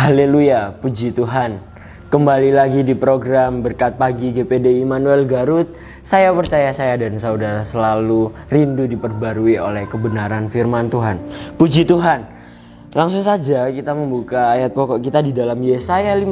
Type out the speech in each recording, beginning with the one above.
Haleluya, puji Tuhan. Kembali lagi di program Berkat Pagi GPD Immanuel Garut. Saya percaya saya dan saudara selalu rindu diperbarui oleh kebenaran firman Tuhan. Puji Tuhan. Langsung saja kita membuka ayat pokok kita di dalam Yesaya 50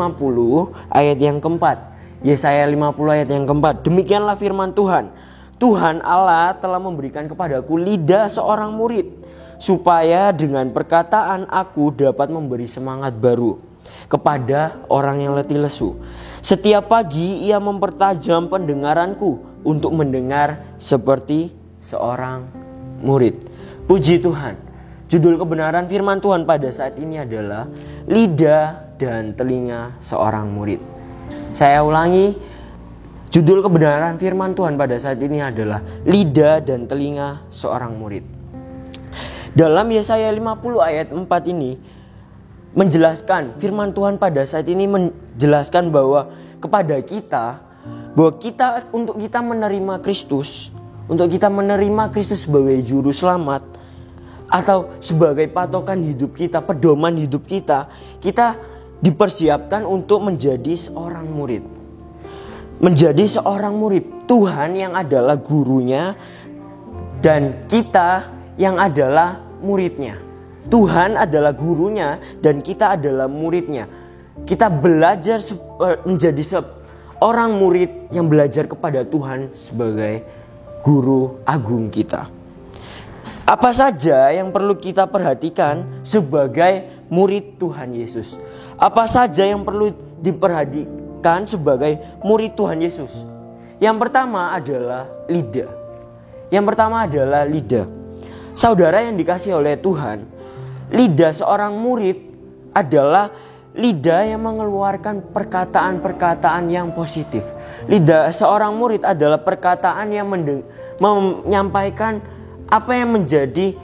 ayat yang keempat. Yesaya 50 ayat yang keempat. Demikianlah firman Tuhan. Tuhan Allah telah memberikan kepadaku lidah seorang murid, supaya dengan perkataan aku dapat memberi semangat baru kepada orang yang letih lesu. Setiap pagi ia mempertajam pendengaranku untuk mendengar seperti seorang murid. Puji Tuhan. Judul kebenaran firman Tuhan pada saat ini adalah lidah dan telinga seorang murid. Saya ulangi, judul kebenaran firman Tuhan pada saat ini adalah lidah dan telinga seorang murid. Dalam Yesaya 50 ayat 4 ini menjelaskan, firman Tuhan pada saat ini menjelaskan bahwa kepada kita, untuk kita menerima Kristus, untuk kita menerima Kristus sebagai juru selamat atau sebagai patokan hidup kita, pedoman hidup kita, kita dipersiapkan untuk menjadi seorang murid. Menjadi seorang murid Tuhan yang adalah gurunya dan kita yang adalah muridnya. Tuhan adalah gurunya dan kita adalah muridnya. Kita belajar menjadi seorang murid yang belajar kepada Tuhan sebagai guru agung kita. Apa saja yang perlu kita perhatikan sebagai murid Tuhan Yesus? Apa saja yang perlu diperhatikan sebagai murid Tuhan Yesus? Yang pertama adalah lidah. Yang pertama adalah lidah. Saudara yang dikasihi oleh Tuhan, lidah seorang murid adalah lidah yang mengeluarkan perkataan-perkataan yang positif. Lidah seorang murid adalah perkataan yang menyampaikan apa yang menjadi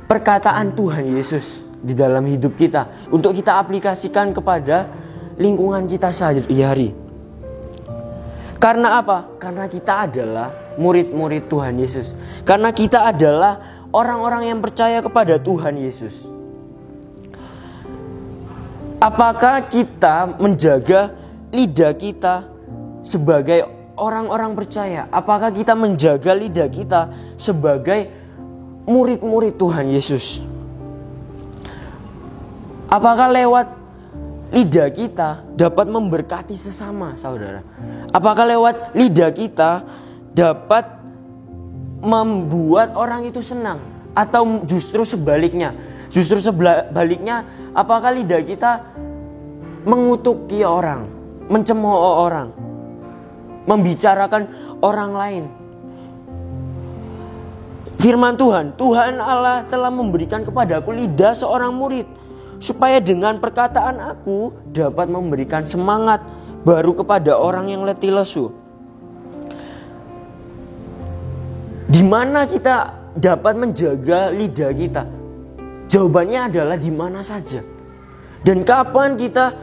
perkataan Tuhan Yesus di dalam hidup kita, untuk kita aplikasikan kepada lingkungan kita sehari-hari. Karena apa? Karena kita adalah murid-murid Tuhan Yesus. Karena kita adalah orang-orang yang percaya kepada Tuhan Yesus. Apakah kita menjaga lidah kita sebagai orang-orang percaya? Apakah kita menjaga lidah kita sebagai murid-murid Tuhan Yesus? Apakah lewat lidah kita dapat memberkati sesama, saudara? Apakah lewat lidah kita dapat membuat orang itu senang? Atau justru sebaliknya? Justru sebaliknya, apakah lidah kita mengutuki orang, mencemooh orang, membicarakan orang lain? Firman Tuhan Allah telah memberikan kepadaku lidah seorang murid, supaya dengan perkataan aku dapat memberikan semangat baru kepada orang yang letih lesu. Di mana kita dapat menjaga lidah kita? Jawabannya adalah di mana saja. Dan kapan kita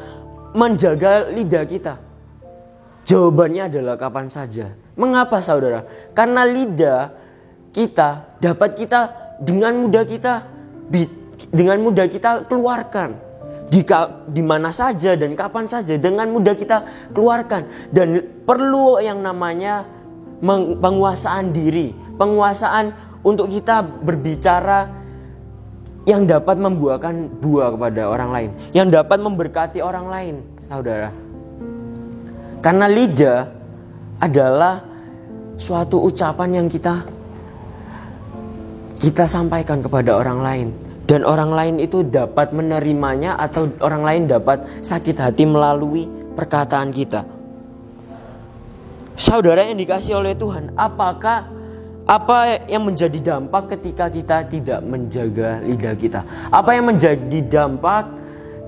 menjaga lidah kita? Jawabannya adalah kapan saja. Mengapa, saudara? Karena lidah kita dapat kita dengan mudah kita keluarkan di mana saja dan kapan saja, dengan mudah kita keluarkan. Dan perlu yang namanya penguasaan diri, penguasaan untuk kita berbicara yang dapat membuahkan buah kepada orang lain, yang dapat memberkati orang lain, saudara. Karena lidah adalah suatu ucapan yang kita sampaikan kepada orang lain, dan orang lain itu dapat menerimanya atau orang lain dapat sakit hati melalui perkataan kita. Saudara yang dikasihi oleh Tuhan, apa yang menjadi dampak ketika kita tidak menjaga lidah kita? Apa yang menjadi dampak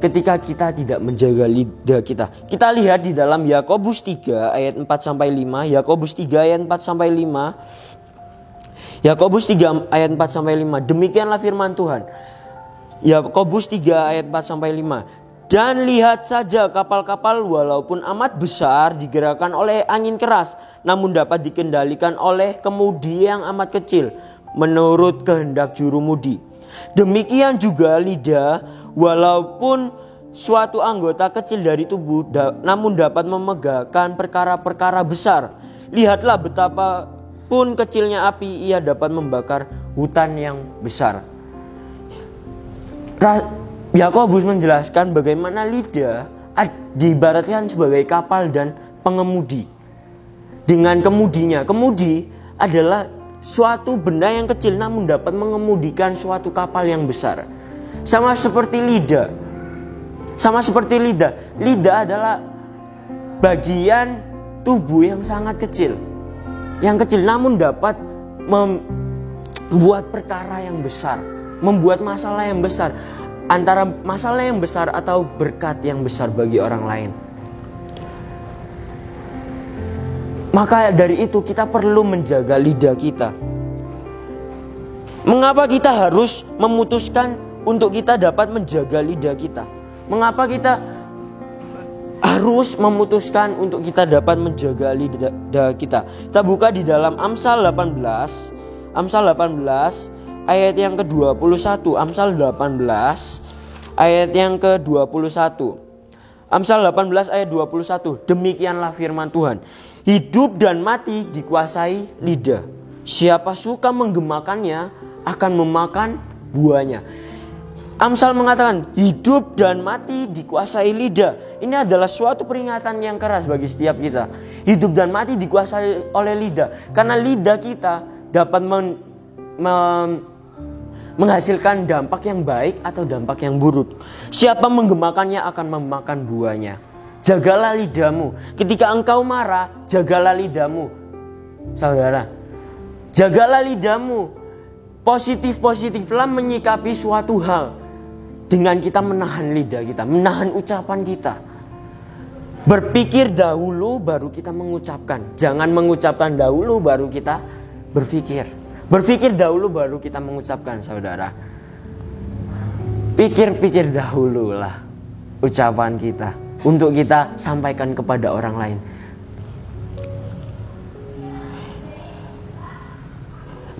ketika kita tidak menjaga lidah kita? Kita lihat di dalam Yakobus 3 ayat 4-5. Yakobus 3 ayat 4-5. Yakobus 3 ayat 4-5. Demikianlah firman Tuhan. Yakobus 3 ayat 4-5. Dan lihat saja kapal-kapal walaupun amat besar digerakkan oleh angin keras, namun dapat dikendalikan oleh kemudi yang amat kecil menurut kehendak jurumudi. Demikian juga lidah walaupun suatu anggota kecil dari tubuh namun dapat memegahkan perkara-perkara besar. Lihatlah betapapun kecilnya api, ia dapat membakar hutan yang besar. Yakobus menjelaskan bagaimana lidah diibaratkan sebagai kapal dan pengemudi. Dengan kemudinya, kemudi adalah suatu benda yang kecil namun dapat mengemudikan suatu kapal yang besar. Sama seperti lidah. Lidah adalah bagian tubuh yang sangat kecil. Yang kecil namun dapat membuat perkara yang besar, membuat masalah yang besar, antara masalah yang besar atau berkat yang besar bagi orang lain. Maka dari itu kita perlu menjaga lidah kita. Mengapa kita harus memutuskan untuk kita dapat menjaga lidah kita? Mengapa kita harus memutuskan untuk kita dapat menjaga lidah kita? Kita buka di dalam Amsal 18 ayat yang ke-21. Amsal 18 ayat yang ke-21. Amsal 18 ayat 21. Demikianlah firman Tuhan. Hidup dan mati dikuasai lidah. Siapa suka menggemakannya akan memakan buahnya. Amsal mengatakan hidup dan mati dikuasai lidah. Ini adalah suatu peringatan yang keras bagi setiap kita. Hidup dan mati dikuasai oleh lidah. Karena lidah kita dapat menghasilkan dampak yang baik atau dampak yang buruk. Siapa menggemakannya akan memakan buahnya. Jagalah lidahmu. Ketika engkau marah, jagalah lidahmu. Saudara, jagalah lidahmu. Positif-positiflah menyikapi suatu hal. Dengan kita menahan lidah kita, menahan ucapan kita. Berpikir dahulu baru kita mengucapkan. Jangan mengucapkan dahulu baru kita berpikir. Berpikir dahulu baru kita mengucapkan, saudara. Pikir-pikir dahulu lah ucapan kita untuk kita sampaikan kepada orang lain.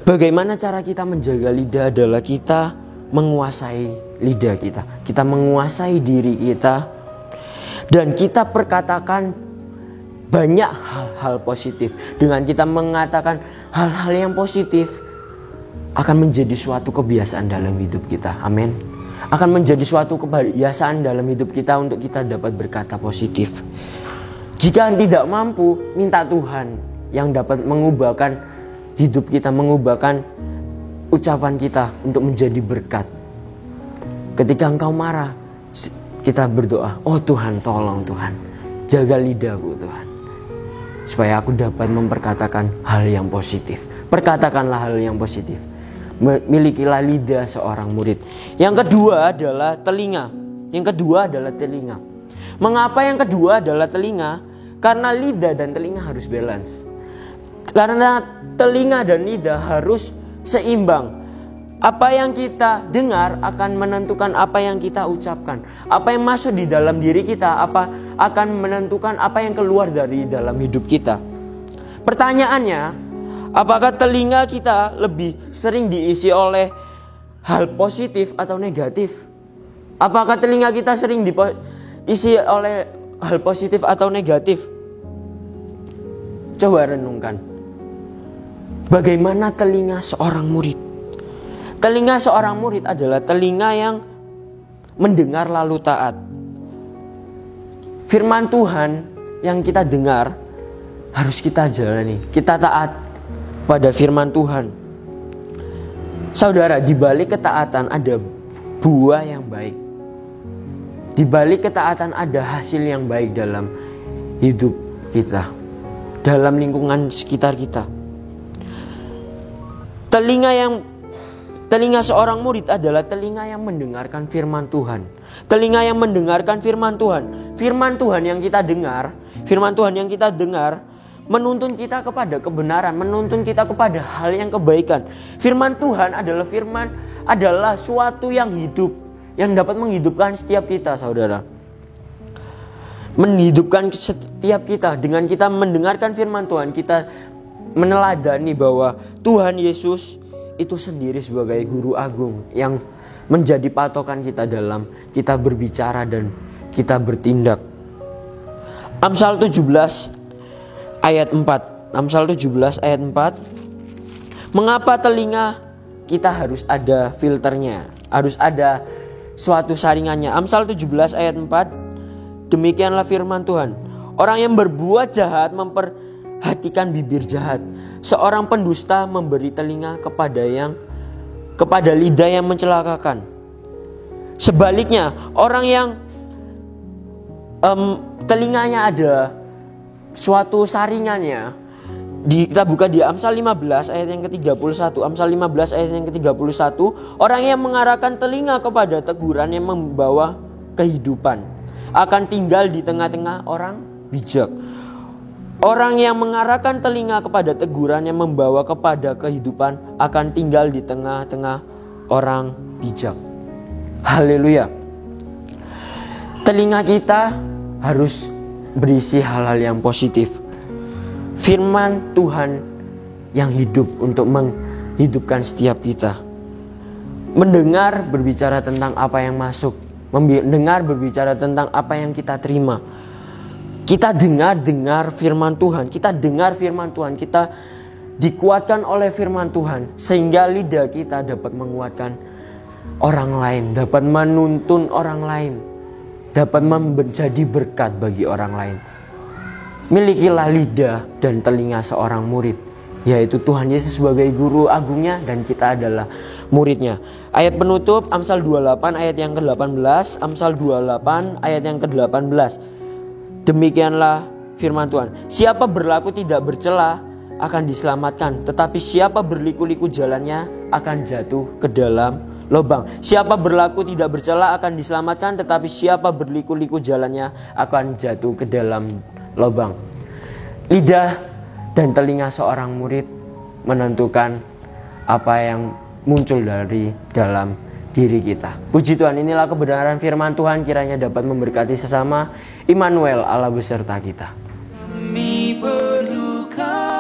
Bagaimana cara kita menjaga lidah adalah kita menguasai lidah kita. Kita menguasai diri kita dan kita perkatakan banyak hal-hal positif. Dengan kita mengatakan hal-hal yang positif akan menjadi suatu kebiasaan dalam hidup kita. Amin. Akan menjadi suatu kebiasaan dalam hidup kita untuk kita dapat berkata positif. Jika tidak mampu, minta Tuhan yang dapat mengubahkan hidup kita, mengubahkan ucapan kita untuk menjadi berkat. Ketika engkau marah, kita berdoa, oh Tuhan, tolong Tuhan, jaga lidahku Tuhan, supaya aku dapat memperkatakan hal yang positif. Perkatakanlah hal yang positif. Milikilah lidah seorang murid. Yang kedua adalah telinga. Mengapa yang kedua adalah telinga? Karena lidah dan telinga harus balance. Karena telinga dan lidah harus seimbang. Apa yang kita dengar akan menentukan apa yang kita ucapkan. Apa yang masuk di dalam diri kita akan menentukan apa yang keluar dari dalam hidup kita. Pertanyaannya, apakah telinga kita lebih sering diisi oleh hal positif atau negatif? Apakah telinga kita sering diisi oleh hal positif atau negatif? Coba renungkan. Bagaimana telinga seorang murid? Telinga seorang murid adalah telinga yang mendengar lalu taat. Firman Tuhan yang kita dengar harus kita jalani. Kita taat pada firman Tuhan. Saudara, di balik ketaatan ada buah yang baik. Di balik ketaatan ada hasil yang baik dalam hidup kita, dalam lingkungan sekitar kita. Telinga seorang murid adalah telinga yang mendengarkan firman Tuhan. Telinga yang mendengarkan firman Tuhan. Firman Tuhan yang kita dengar menuntun kita kepada kebenaran, menuntun kita kepada hal yang kebaikan. Firman Tuhan adalah suatu yang hidup, yang dapat menghidupkan setiap kita, saudara. Menghidupkan setiap kita. Dengan kita mendengarkan firman Tuhan, kita meneladani bahwa Tuhan Yesus itu sendiri sebagai guru agung yang menjadi patokan kita dalam kita berbicara dan kita bertindak. Amsal 17 ayat 4. Amsal 17 ayat 4. Mengapa telinga kita harus ada filternya, harus ada suatu saringannya. Amsal 17 ayat 4. Demikianlah firman Tuhan. Orang yang berbuat jahat memperhatikan bibir jahat. Seorang pendusta memberi telinga kepada lidah yang mencelakakan. Sebaliknya, orang yang telinganya ada suatu saringannya, kita buka di Amsal 15 ayat yang ke-31. Amsal 15 ayat yang ke-31. Orang yang mengarahkan telinga kepada teguran yang membawa kehidupan akan tinggal di tengah-tengah orang bijak. Orang yang mengarahkan telinga kepada teguran yang membawa kepada kehidupan akan tinggal di tengah-tengah orang bijak. Haleluya. Telinga kita harus berisi hal-hal yang positif. Firman Tuhan yang hidup untuk menghidupkan setiap kita. Mendengar berbicara tentang apa yang masuk. Mendengar berbicara tentang apa yang kita terima. Kita dengar firman Tuhan. Kita dengar firman Tuhan. Kita dikuatkan oleh firman Tuhan. Sehingga lidah kita dapat menguatkan orang lain. Dapat menuntun orang lain. Dapat menjadi berkat bagi orang lain. Milikilah lidah dan telinga seorang murid, yaitu Tuhan Yesus sebagai guru agungnya dan kita adalah muridnya. Ayat penutup Amsal 28 ayat yang ke-18. Amsal 28 ayat yang ke-18. Demikianlah firman Tuhan. Siapa berlaku tidak bercela akan diselamatkan, tetapi siapa berliku-liku jalannya akan jatuh ke dalam lubang. Siapa berlaku tidak bercela akan diselamatkan, tetapi siapa berliku-liku jalannya akan jatuh ke dalam lubang. Lidah dan telinga seorang murid menentukan apa yang muncul dari dalam diri kita. Puji Tuhan, inilah kebenaran firman Tuhan, kiranya dapat memberkati sesama. Immanuel, Allah beserta kita. Kami perlukan